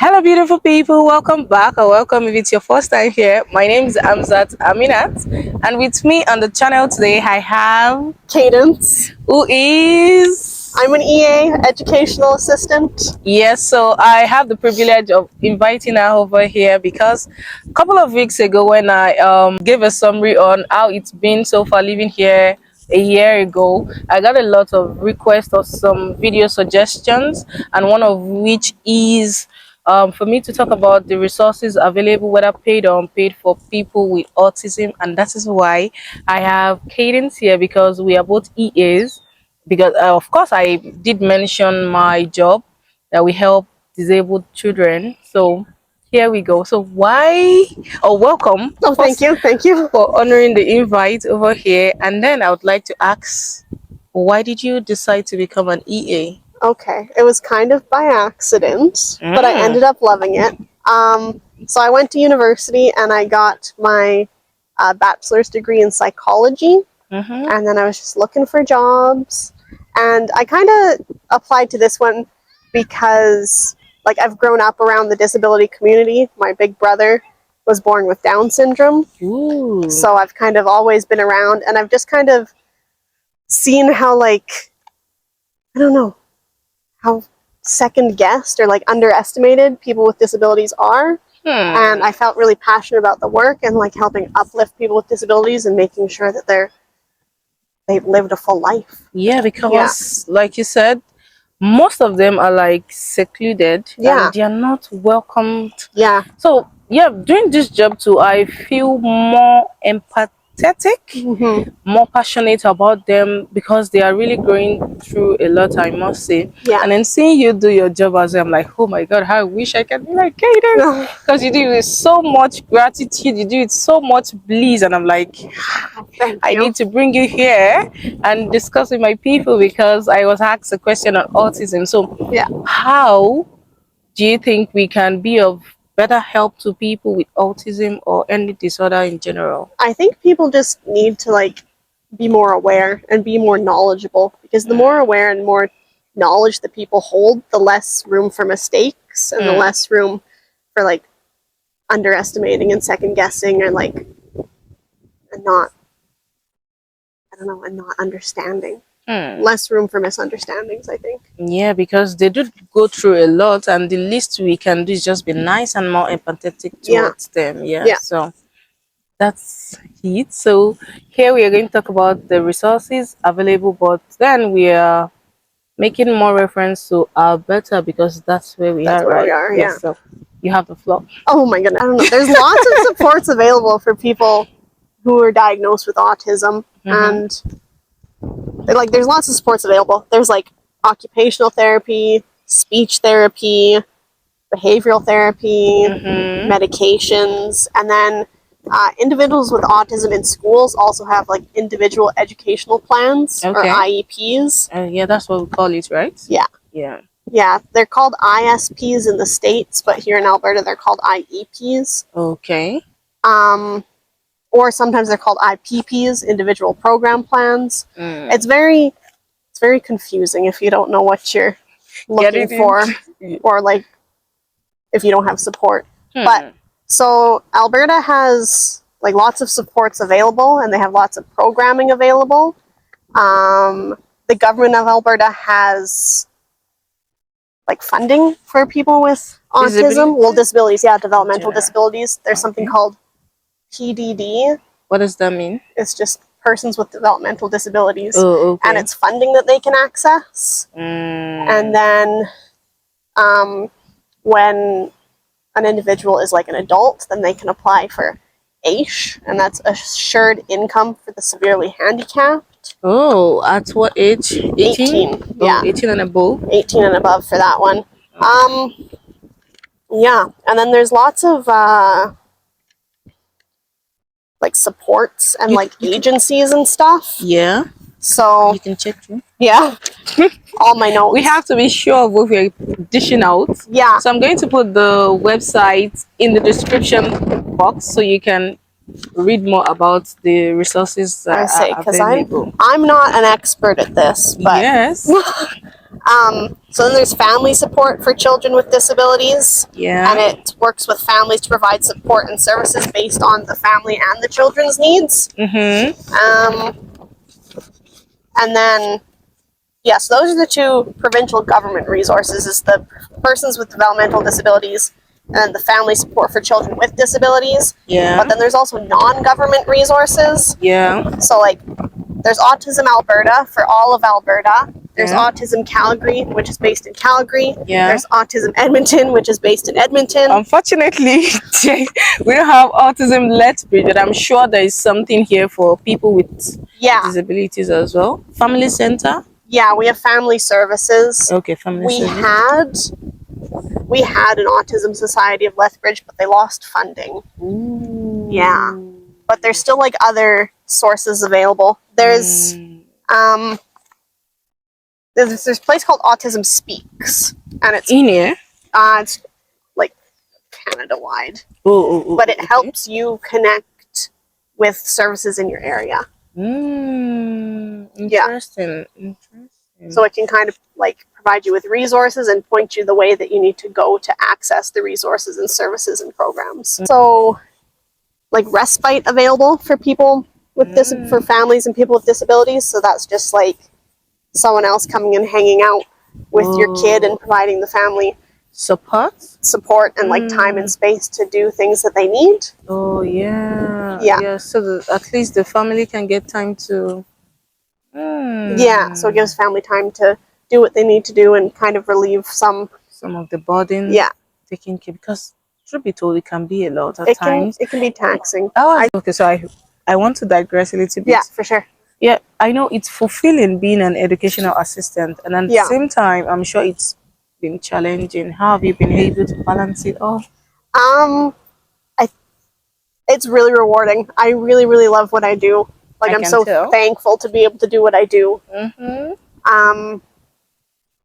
Hello, beautiful people. Welcome back, or welcome if it's your first time here. My name is Hamzat Aminat, and with me on the channel today, I have Cadence. who is. I'm an EA, educational assistant. Yes, so I have the privilege of inviting her over here because a couple of weeks ago, when I gave a summary on how it's been so far living here a year ago, I got a lot of requests of some video suggestions, and one of which is for me to talk about the resources available, whether paid or unpaid, for people with autism. And that is why I have Cadence here, because we are both EAs. Because of course I did mention my job, that we help disabled children. So here we go. So why, or welcome Oh, thank you. Thank you. for honoring the invite over here. And then I would like to ask, why did you decide to become an EA? Okay, it was kind of by accident, but I ended up loving it. So I went to university and I got my bachelor's degree in psychology, and then I was just looking for jobs. And I kind of applied to this one because, like, I've grown up around the disability community. My big brother was born with Down syndrome. Ooh. So I've kind of always been around, and I've just kind of seen how, like, I don't know, how second guessed or like underestimated people with disabilities are. And I felt really passionate about the work and like helping uplift people with disabilities and making sure that they've lived a full life. Yeah, because like you said, most of them are like secluded. Yeah. And they are not welcomed. Yeah. So yeah, doing this job too, I feel more empathetic, more passionate about them, because they are really going through a lot, I must say. Yeah. And then seeing you do your job as well, I'm like, oh my god, how I wish I could be like Cadence, because you do it with so much gratitude, you do it so much bliss, and I'm like, I need to bring you here and discuss with my people, because I was asked a question on autism. So Yeah. how do you think we can be of better help to people with autism or any disorder in general? I think people just need to like be more aware and be more knowledgeable, because the more aware and more knowledge that people hold, the less room for mistakes and the less room for like underestimating and second guessing, or like and not understanding. Less room for misunderstandings, I think. Yeah, because they do go through a lot, and the least we can do is just be nice and more empathetic towards them. Yeah, so that's it. So here we are going to talk about the resources available, but then we are making more reference to Alberta, because that's where we are, right? We are, yeah. So you have the floor. Oh my goodness. I don't know. There's lots of supports available for people who are diagnosed with autism. And like there's lots of supports available. There's like occupational therapy, speech therapy, behavioral therapy, medications, and then individuals with autism in schools also have like individual educational plans, or IEPs. Yeah, that's what we call it, right? Yeah. Yeah. Yeah, they're called ISPs in the States, but here in Alberta they're called IEPs. Okay. Or sometimes they're called IPPs, individual program plans. It's very confusing if you don't know what you're looking for, or like if you don't have support. But so Alberta has like lots of supports available, and they have lots of programming available. The government of Alberta has like funding for people with autism, disabilities, developmental disabilities. There's something called PDD. What does that mean? It's just persons with developmental disabilities. Oh, okay. And it's funding that they can access. And then when an individual is like an adult, then they can apply for AISH, and that's Assured Income for the Severely Handicapped. Oh, at what age? 18? Yeah. 18 and above? 18 and above for that one. Yeah, and then there's lots of like supports and like agencies and stuff. Yeah. So you can check through. Yeah. All my notes. We have to be sure of what we're dishing out. Yeah. So I'm going to put the website in the description box, so you can read more about the resources that because I'm not an expert at this, but yes. So then there's family support for children with disabilities. Yeah. And it works with families to provide support and services based on the family and the children's needs. And then, yeah, so those are the two provincial government resources, is the persons with developmental disabilities and the family support for children with disabilities. Yeah. But then there's also non-government resources. Yeah. So like there's Autism Alberta for all of Alberta. There's Yeah. Autism Calgary, which is based in Calgary. Yeah. There's Autism Edmonton, which is based in Edmonton. Unfortunately, we don't have Autism Lethbridge, but I'm sure there is something here for people with disabilities as well. Family center? Yeah, we have family services. Okay, family services. We had an Autism Society of Lethbridge, but they lost funding. Ooh. Yeah. But there's still like other sources available. There's there's a place called Autism Speaks, and it's in here. It's like Canada wide. But it helps you connect with services in your area. Interesting. Interesting. So it can kind of like provide you with resources and point you the way that you need to go to access the resources and services and programs. So like respite available for people with for families and people with disabilities. So that's just like someone else coming and hanging out with your kid and providing the family support and like time and space to do things that they need. Oh yeah. So at least the family can get time to yeah, so it gives family time to do what they need to do and kind of relieve some of the burden taking care, because truth be told, it can be a lot at times. It can be taxing. Okay, so I want to digress a little bit. Yeah, for sure. Yeah, I know it's fulfilling being an educational assistant, and at the same time, I'm sure it's been challenging. How have you been able to balance it all? It's really rewarding. I really, really love what I do. Like I'm so thankful to be able to do what I do.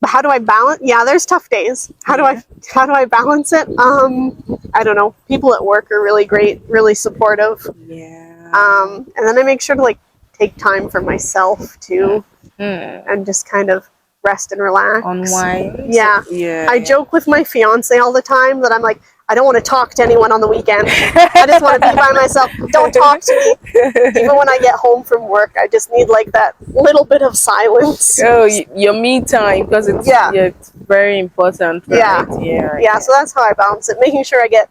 But how do I balance? Yeah, there's tough days. How do I balance it? I don't know. People at work are really great, really supportive. Yeah. And then I make sure to like take time for myself too, and just kind of rest and relax. Unwind. Yeah. I joke with my fiance all the time that I'm like, I don't want to talk to anyone on the weekend. I just want to be by myself. Don't talk to me. Even when I get home from work, I just need like that little bit of silence. Oh, your me time, because it's very important. Right? Yeah. So that's how I balance it, making sure I get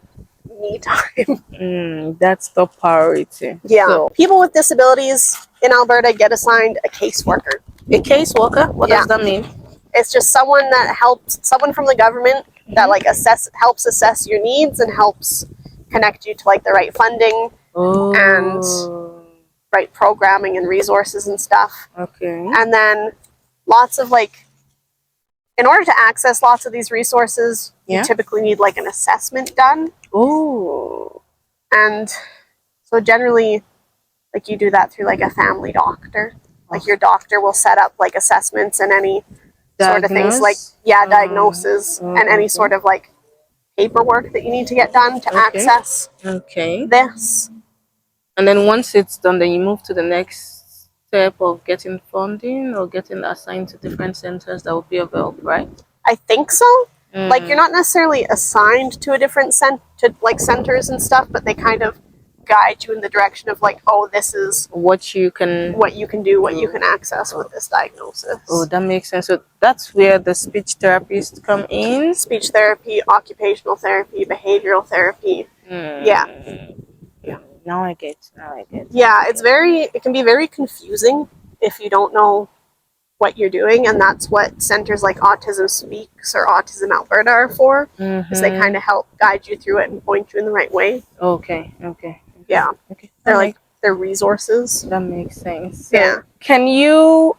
me time. That's the priority. Yeah. So, people with disabilities in Alberta get assigned a caseworker. A caseworker? What does that mean? It's just someone that helps, someone from the government that like helps assess your needs and helps connect you to like the right funding and right programming and resources and stuff. Okay. And then lots of like, in order to access lots of these resources, you typically need like an assessment done. Oh. And so generally, like you do that through like a family doctor. Like your doctor will set up like assessments and any sort of things like diagnosis and any sort of like paperwork that you need to get done to access this. And then once it's done, then you move to the next step of getting funding or getting assigned to different centers that will be of help, right? I think so. Like you're not necessarily assigned to a different centers and stuff, but they kind of guide you in the direction of like, oh, this is what you can do, what you can access with this diagnosis. Oh, that makes sense. So that's where the speech therapists come in. Speech therapy, occupational therapy, behavioral therapy. Yeah. Now I get. Yeah, it can be very confusing if you don't know what you're doing, and that's what centers like Autism Speaks or Autism Alberta are for. Is they kind of help guide you through it and point you in the right way. Okay. Yeah. Okay. They're resources. That makes sense. So, can you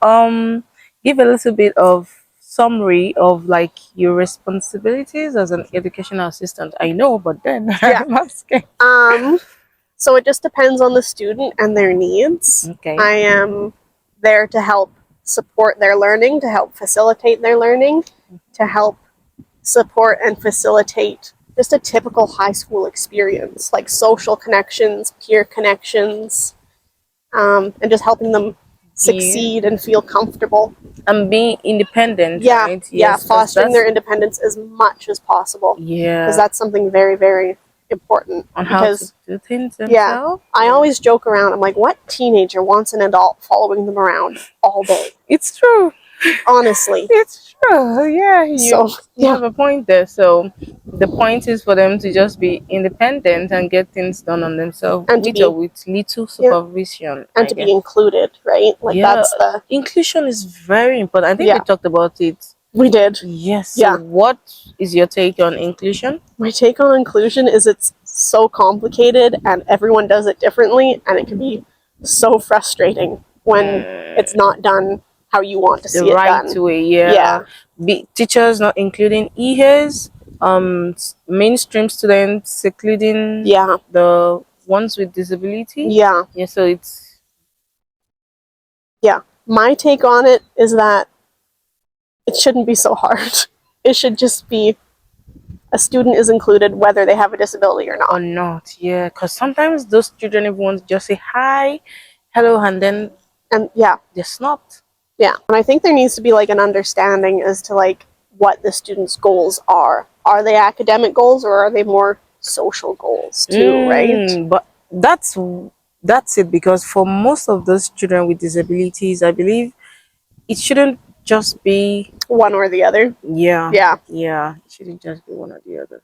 give a little bit of summary of like your responsibilities as an educational assistant? I know, but then I'm asking. So it just depends on the student and their needs. Okay. I am there to help support their learning, to help facilitate their learning, to help support and facilitate just a typical high school experience, like social connections, peer connections, and just helping them succeed and feel comfortable. And being independent, Yeah, right? yeah, Yes, fostering their independence as much as possible. Yeah. Because that's something very, very important. On because, how to do things themselves. I always joke around. I'm like, what teenager wants an adult following them around all day? It's true. Honestly. It's true. Yeah, you have a point there. So the point is for them to just be independent and get things done on themselves, and with or with little supervision. And to be included, right? Like that's the inclusion is very important. I think we talked about it. We did. Yes. So what is your take on inclusion? My take on inclusion is it's so complicated and everyone does it differently, and it can be so frustrating when it's not done how you want to see it done. The right way, teachers not including EHs, mainstream students including the ones with disability. Yeah, so it's my take on it is that it shouldn't be so hard. It should just be a student is included whether they have a disability or not. Yeah, because sometimes those children even want to just say hi, hello, and then they're snubbed. Yeah, and I think there needs to be like an understanding as to like what the students' goals are. Are they academic goals or are they more social goals too, right? But that's it, because for most of those children with disabilities, I believe it shouldn't just be one or the other. Yeah. It shouldn't just be one or the other.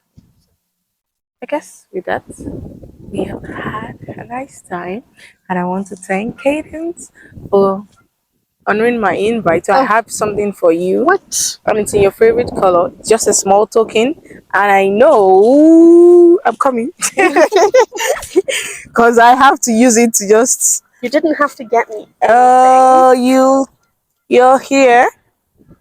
I guess with that, we have had a nice time, and I want to thank Cadence for honoring my invite. So I have something for you. What? And it's in your favorite color. Just a small token, and I know I'm coming because I have to use it to just. You didn't have to get me. You're here.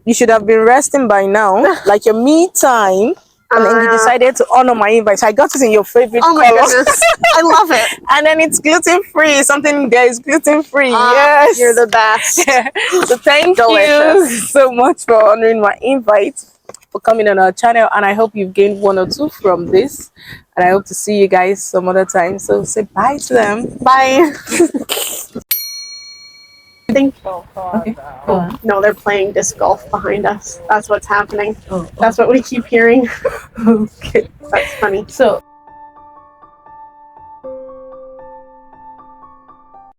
You should have been resting by now, like your me time. And then you decided to honor my invite. So I got it in your favorite color. Oh my goodness. I love it. And then it's gluten-free. Something there is gluten-free. Yes. You're the best. So thank you so much for honoring my invite, for coming on our channel. And I hope you've gained one or two from this. And I hope to see you guys some other time. So say bye to them. Bye. Okay. Go on. No, they're playing disc golf behind us. That's what's happening. That's what we keep hearing. Okay. That's funny. So